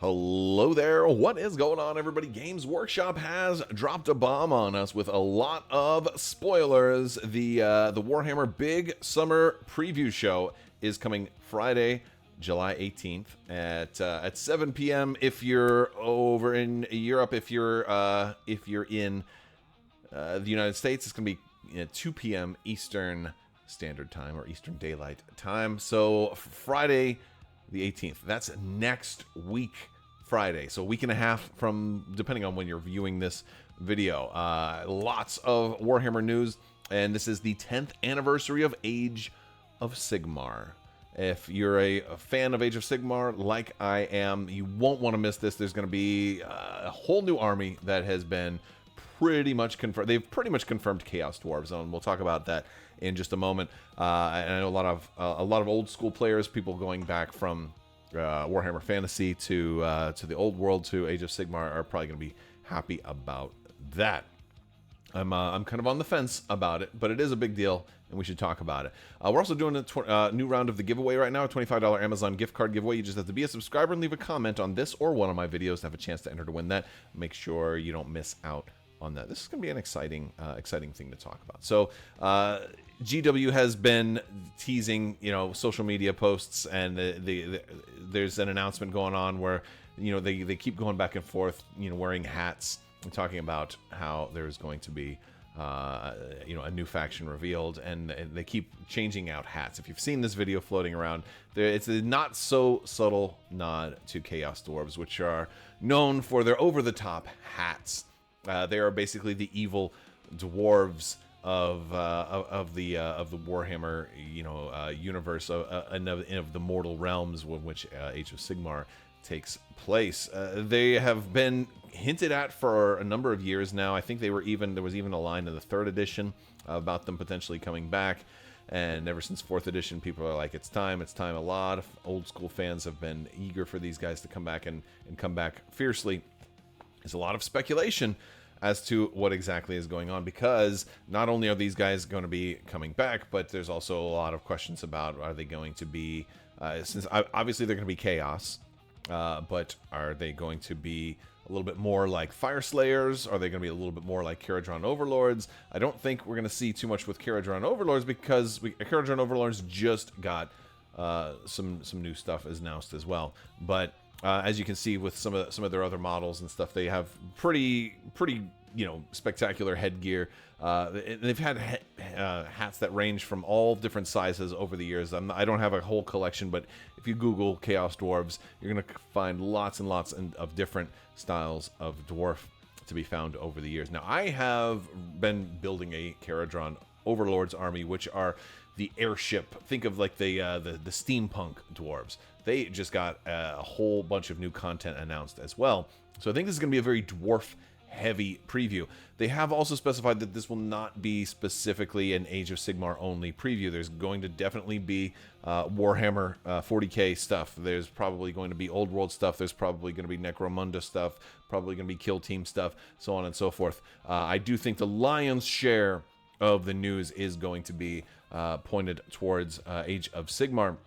Hello there, what is going on everybody? Games Workshop has dropped a bomb on us with a lot of spoilers. The Warhammer Big Summer Preview Show is coming Friday, July 18th at 7 p.m. if you're over in Europe. If you're in the United States, it's going to be 2 p.m. Eastern Standard Time or Eastern Daylight Time. So Friday the 18th. That's next week, Friday. So a week and a half from, depending on when you're viewing this video. Lots of Warhammer news, and this is the 10th anniversary of Age of Sigmar. If you're a fan of Age of Sigmar, like I am, you won't want to miss this. There's going to be a whole new army that has been pretty much confirmed. They've pretty much confirmed Chaos Dwarves, and we'll talk about that in just a moment. And I know a lot of old school players, people going back from Warhammer Fantasy to the old world to Age of Sigmar, are probably going to be happy about that. I'm kind of on the fence about it, but it is a big deal, and we should talk about it. We're also doing a new round of the giveaway right now, a $25 Amazon gift card giveaway. You just have to be a subscriber and leave a comment on this or one of my videos to have a chance to enter to win that. Make sure you don't miss out on that. This is going to be an exciting thing to talk about. So GW has been teasing, social media posts, and there's an announcement going on where, they keep going back and forth, wearing hats and talking about how there's going to be, a new faction revealed, and they keep changing out hats. If you've seen this video floating around, it's a not so subtle nod to Chaos Dwarves, which are known for their over-the-top hats. They are basically the evil dwarves of the Warhammer universe, of the mortal realms in which Age of Sigmar takes place. They have been hinted at for a number of years now. I think there was even a line in the 3rd edition about them potentially coming back. And ever since 4th edition, people are like, it's time. A lot of old school fans have been eager for these guys to come back and come back fiercely. There's a lot of speculation as to what exactly is going on, because not only are these guys going to be coming back, but there's also a lot of questions about, are they going to be, since obviously they're going to be Chaos, but are they going to be a little bit more like Fire Slayers? Are they going to be a little bit more like Kharadron Overlords? I don't think we're going to see too much with Kharadron Overlords, because Kharadron Overlords just got some new stuff announced as well. But as you can see with some of their other models and stuff, they have pretty spectacular headgear. They've had hats that range from all different sizes over the years. I don't have a whole collection, but if you Google Chaos Dwarves, you're going to find lots and lots of different styles of dwarf to be found over the years. Now, I have been building a Kharadron Overlords army, which are the airship. Think of like the steampunk dwarves. They just got a whole bunch of new content announced as well. So I think this is going to be a very dwarf-heavy preview. They have also specified that this will not be specifically an Age of Sigmar only preview. There's going to definitely be Warhammer 40k stuff. There's probably going to be Old World stuff. There's probably going to be Necromunda stuff. Probably going to be Kill Team stuff, so on and so forth. I do think the lion's share of the news is going to be pointed towards Age of Sigmar.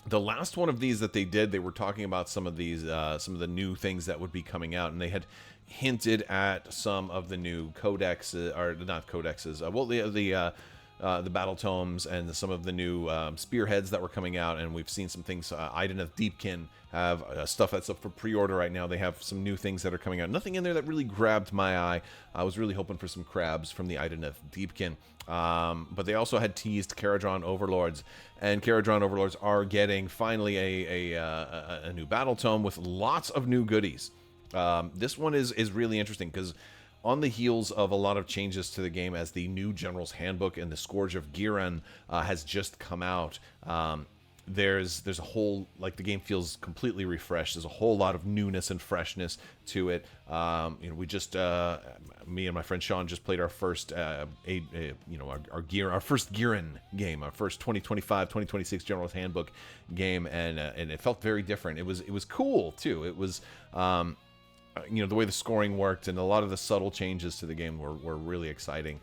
The last one of these that they did, they were talking about some of the new things that would be coming out, and they had hinted at some of the new codexes, or not codexes, the battle tomes, and some of the new spearheads that were coming out. And we've seen some things. Ideneth Deepkin have stuff that's up for pre-order right now. They have some new things that are coming out. Nothing in there that really grabbed my eye. I was really hoping for some crabs from the Ideneth Deepkin. But they also had teased Kharadron Overlords, and Kharadron Overlords are getting finally a new battle tome with lots of new goodies. This one is really interesting, because on the heels of a lot of changes to the game, as the new General's Handbook and the Scourge of Giran has just come out, there's a whole, like, the game feels completely refreshed. There's a whole lot of newness and freshness to it. We just me and my friend Sean just played our first our first Giran game, our first 2025-2026 General's Handbook game, and it felt very different. It was cool too. It was the way the scoring worked, and a lot of the subtle changes to the game were really exciting.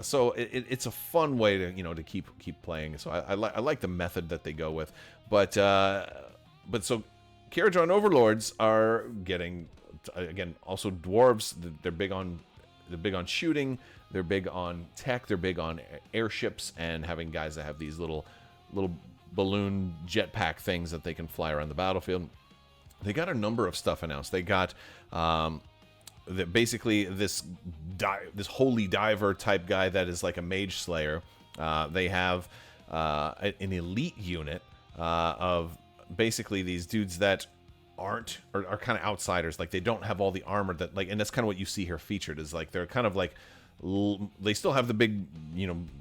So it's a fun way to keep playing. So I like the method that they go with. But so Kharadron Overlords are getting, again, also dwarves. They're big on shooting. They're big on tech. They're big on airships and having guys that have these little balloon jetpack things that they can fly around the battlefield. They got a number of stuff announced. They got basically this holy diver type guy that is like a mage slayer. They have an elite unit of basically these dudes that are kind of outsiders. Like they don't have all the armor that and that's kind of what you see here featured is like they're kind of like they still have the big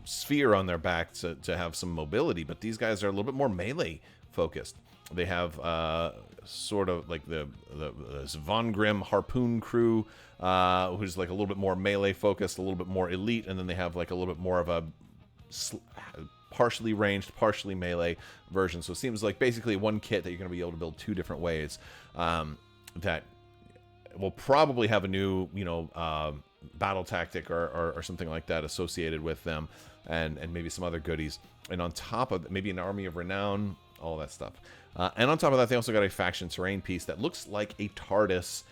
sphere on their back to have some mobility, but these guys are a little bit more melee focused. They have sort of like the Von Grimm harpoon crew, who's like a little bit more melee focused, a little bit more elite, and then they have like a little bit more of a partially ranged, partially melee version. So it seems like basically one kit that you're going to be able to build two different ways. That will probably have a new, battle tactic or something like that associated with them, and maybe some other goodies. And on top of maybe an army of renown, all that stuff. And on top of that, they also got a faction terrain piece that looks like a TARDIS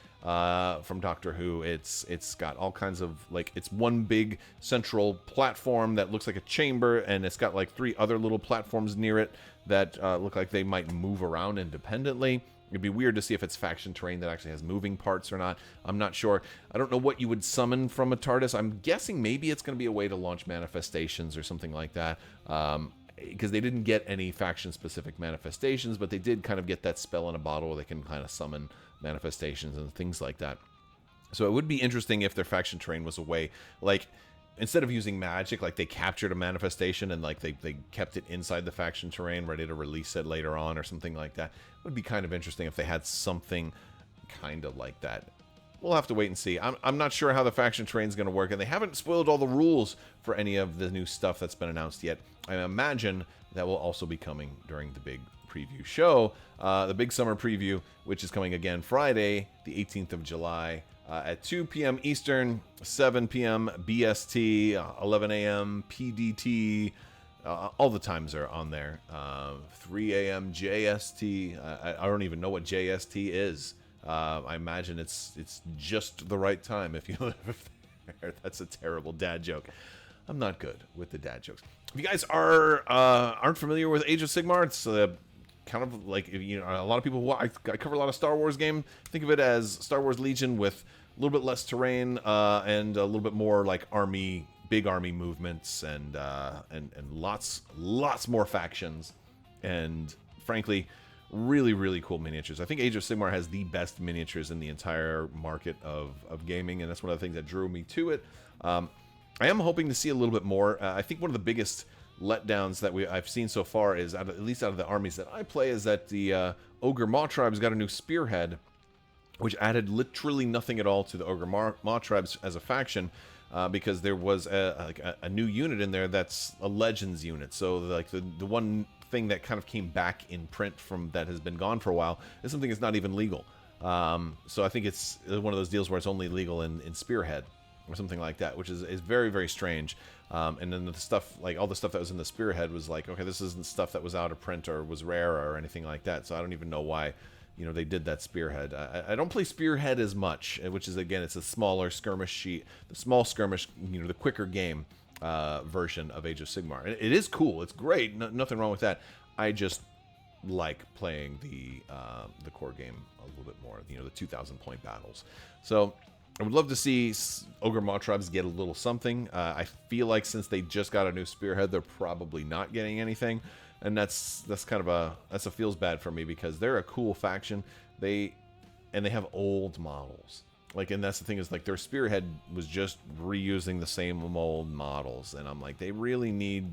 from Doctor Who. It's got all kinds of it's one big central platform that looks like a chamber, and it's got like 3 other little platforms near it that look like they might move around independently. It'd be weird to see if it's faction terrain that actually has moving parts or not. I'm not sure. I don't know what you would summon from a TARDIS. I'm guessing maybe it's going to be a way to launch manifestations or something like that. Because they didn't get any faction-specific manifestations, but they did kind of get that spell in a bottle where they can kind of summon manifestations and things like that. So it would be interesting if their faction terrain was a way, instead of using magic, they captured a manifestation and they kept it inside the faction terrain, ready to release it later on or something like that. It would be kind of interesting if they had something kind of like that. We'll have to wait and see. I'm not sure how the faction terrain is going to work, and they haven't spoiled all the rules for any of the new stuff that's been announced yet. I imagine that will also be coming during the big preview show, the big summer preview, which is coming again Friday, the 18th of July, at 2 p.m. Eastern, 7 p.m. BST, 11 a.m. PDT. All the times are on there. 3 a.m. JST. I don't even know what JST is. I imagine it's just the right time if you live there. That's a terrible dad joke. I'm not good with the dad jokes. If you guys aren't familiar with Age of Sigmar, it's kind of like a lot of people. I cover a lot of Star Wars game. Think of it as Star Wars Legion with a little bit less terrain and a little bit more like big army movements and lots more factions, and frankly, really, really cool miniatures. I think Age of Sigmar has the best miniatures in the entire market of gaming, and that's one of the things that drew me to it. I am hoping to see a little bit more. I think one of the biggest letdowns that I've seen so far is, at least out of the armies that I play, is that the Ogre Maw Tribes got a new spearhead, which added literally nothing at all to the Ogre Maw Tribes as a faction, because there was a new unit in there that's a Legends unit. So the one thing that kind of came back in print from that has been gone for a while is something that's not even legal. So I think it's one of those deals where it's only legal in Spearhead or something like that, which is very, very strange. And then the stuff, all the stuff that was in the Spearhead was okay, this isn't stuff that was out of print or was rare or anything like that. So I don't even know why they did that Spearhead. I don't play Spearhead as much, which is, again, it's a smaller skirmish sheet, the small skirmish, the quicker game version of Age of Sigmar. It is cool. It's great. Nothing wrong with that. I just like playing the core game a little bit more, the 2,000 point battles. So I would love to see Ogre Maw Tribes get a little something. I feel like since they just got a new Spearhead, they're probably not getting anything, and that's kind of a feels bad for me, because they're a cool faction. They have old models. And that's the thing, is their Spearhead was just reusing the same old models, and I'm like, they really need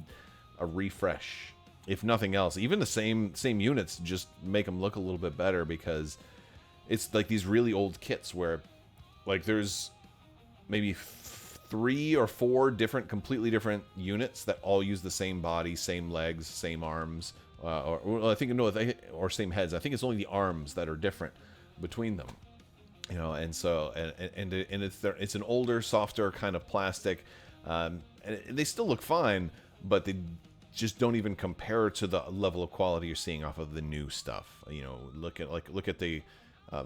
a refresh, if nothing else. Even the same units, just make them look a little bit better, because it's these really old kits where there's maybe 3 or 4 completely different units that all use the same body, same legs, same arms, or same heads. I think it's only the arms that are different between them. And so it's an older, softer kind of plastic, and they still look fine, but just don't even compare to the level of quality you're seeing off of the new stuff. You know, look at the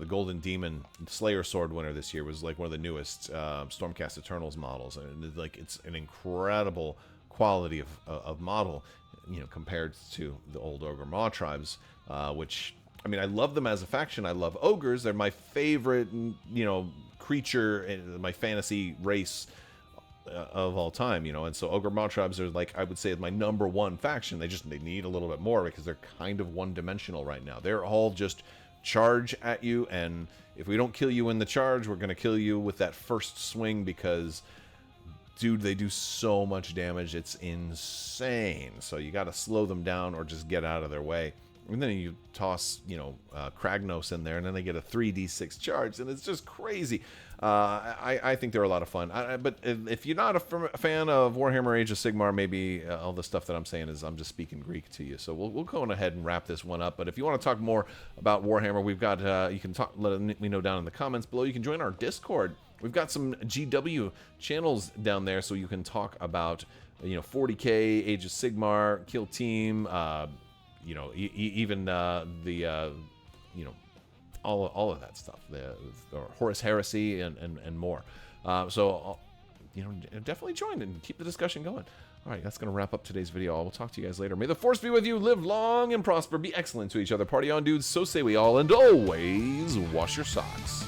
Golden Demon Slayer Sword winner this year was like one of the newest Stormcast Eternals models, and like it's an incredible quality of model, you know, compared to the old Ogre Maw tribes, which, I mean, I love them as a faction. I love ogres. They're my favorite, you know, creature in my fantasy race of all time, you know. And so Ogre Maw tribes are, like, I would say, my #1 faction. They need a little bit more because they're kind of one-dimensional right now. They're all just charge at you, and if we don't kill you in the charge, we're going to kill you with that first swing because, dude, they do so much damage. It's insane. So you got to slow them down or just get out of their way. And then you toss, you know, Kragnos in there, and then they get a 3d6 charge, and it's just crazy. I think they're a lot of fun. But if you're not a fan of Warhammer Age of Sigmar, maybe all the stuff that I'm saying is I'm just speaking Greek to you. So we'll go on ahead and wrap this one up. But if you want to talk more about Warhammer, we've got you can let me know down in the comments below. You can join our Discord. We've got some GW channels down there, so you can talk about, you know, 40K, Age of Sigmar, Kill Team. You know, even you know, all of that stuff, the Horus Heresy and more. So, you know, definitely join and keep the discussion going. All right, that's going to wrap up today's video. I will talk to you guys later. May the Force be with you. Live long and prosper. Be excellent to each other. Party on, dudes. So say we all. And always wash your socks.